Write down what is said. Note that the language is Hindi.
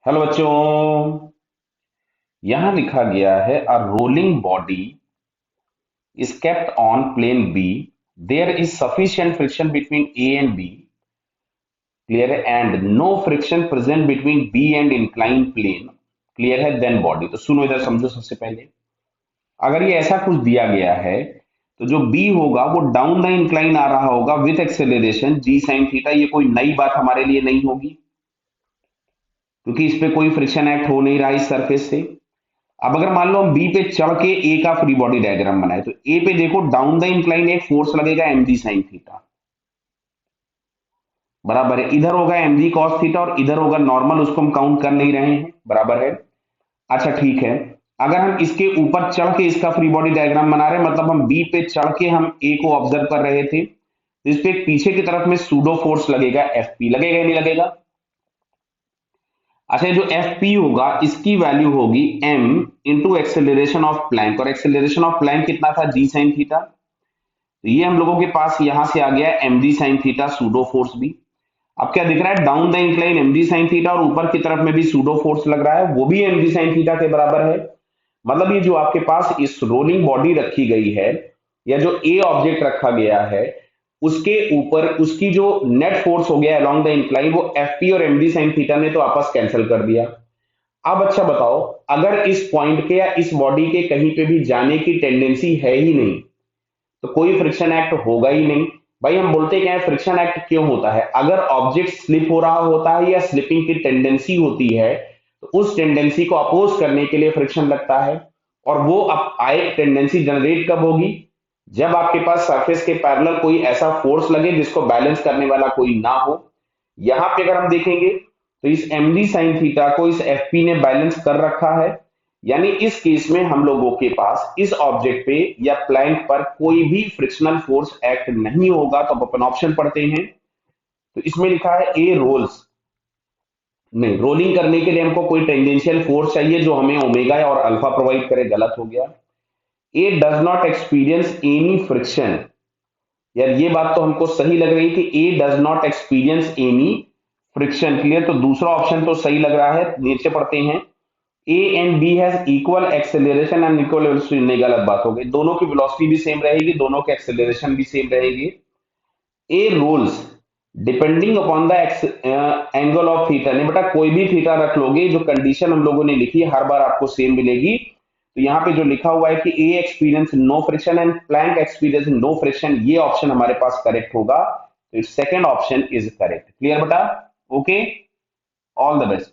हेलो बच्चों। यहां लिखा गया है a rolling body is kept on plane B. There is sufficient friction between A and B, clear, and no friction present between B and inclined plane, clear है, then body। तो सुनो इधर समझो। सबसे पहले अगर ये ऐसा कुछ दिया गया है तो जो B होगा वो डाउन द इंक्लाइन आ रहा होगा with acceleration g sine theta. ये कोई नई बात हमारे लिए नहीं होगी क्योंकि इस पे कोई फ्रिक्शन एक्ट हो नहीं रहा इस सरफेस से। अब अगर मान लो हम बी पे चढ़ के ए का फ्री बॉडी डायग्राम बनाए तो ए पे देखो डाउन द इंक्लाइन एक फोर्स लगेगा एम जी साइन थीटा, बराबर है। इधर होगा एम जी कॉस थीटा और इधर होगा नॉर्मल, उसको हम काउंट कर नहीं रहे हैं, बराबर है। अच्छा ठीक है, अगर हम इसके ऊपर चढ़ के इसका फ्री बॉडी डायग्राम बना रहे हैं मतलब हम बी पे चढ़ के हम ए को ऑब्जर्व कर रहे थे, तो इस पे एक पीछे की तरफ में सूडो फोर्स लगेगा, एफ पी लगेगा या नहीं लगेगा। अच्छा, जो एफ पी होगा इसकी वैल्यू होगी m into acceleration of plank, और एक्सेलरेशन ऑफ प्लैंक कितना था, जी साइन थीटा। तो ये हम लोगों के पास यहां से आ गया m g sine theta pseudo force भी। अब क्या दिख रहा है, down the incline m g sine theta और ऊपर की तरफ में भी सूडो फोर्स लग रहा है, वो भी एम जी साइन थीटा के बराबर है। मतलब ये जो आपके पास इस रोलिंग बॉडी रखी गई है या जो ए ऑब्जेक्ट रखा गया है उसके ऊपर उसकी जो नेट फोर्स हो गया अलोंग द इंक्लाइन वो एफ पी और एम जी साइन थीटा ने तो आपस कैंसिल कर दिया। अब अच्छा बताओ, अगर इस पॉइंट के या इस बॉडी के कहीं पे भी जाने की टेंडेंसी है ही नहीं तो कोई फ्रिक्शन एक्ट होगा ही नहीं। भाई हम बोलते क्या है, फ्रिक्शन एक्ट क्यों होता है, अगर ऑब्जेक्ट स्लिप हो रहा होता है या स्लिपिंग की टेंडेंसी होती है तो उस टेंडेंसी को अपोज करने के लिए फ्रिक्शन लगता है। और वो अब आए टेंडेंसी जनरेट कब होगी, जब आपके पास सरफेस के पैरेलल कोई ऐसा फोर्स लगे जिसको बैलेंस करने वाला कोई ना हो। यहां पे अगर हम देखेंगे तो इस एम डी साइन थीटा को इस एफ पी ने बैलेंस कर रखा है, यानी इस केस में हम लोगों के पास इस ऑब्जेक्ट पे या प्लैंक पर कोई भी फ्रिक्शनल फोर्स एक्ट नहीं होगा। तो अब अपन ऑप्शन पढ़ते हैं। तो इसमें लिखा है ए रोल्स, नहीं, रोलिंग करने के लिए हमको कोई टेंजेंशियल फोर्स चाहिए जो हमें ओमेगा और अल्फा प्रोवाइड करे, गलत हो गया। A does not experience any friction, यार ये बात तो हमको सही लग रही कि A does not experience any friction, clear. तो दूसरा ऑप्शन तो सही लग रहा है, नीचे पढ़ते हैं। A and B has equal acceleration and equal velocity, नहीं, गलत बात हो गई। दोनों की वेलोसिटी भी सेम रहेगी, दोनों के एक्सेलरेशन भी सेम रहेगी। A rolls depending upon the angle of theta, नहीं बेटा, कोई भी थीटा रख लोगे, जो कंडीशन हम लोगों ने लिखी हर बार आपको सेम मिलेगी। तो यहाँ पे जो लिखा हुआ है कि A experience no friction and plank experience no friction, ये ऑप्शन हमारे पास करेक्ट होगा। तो second option is correct, clear बेटा। Okay, all the best.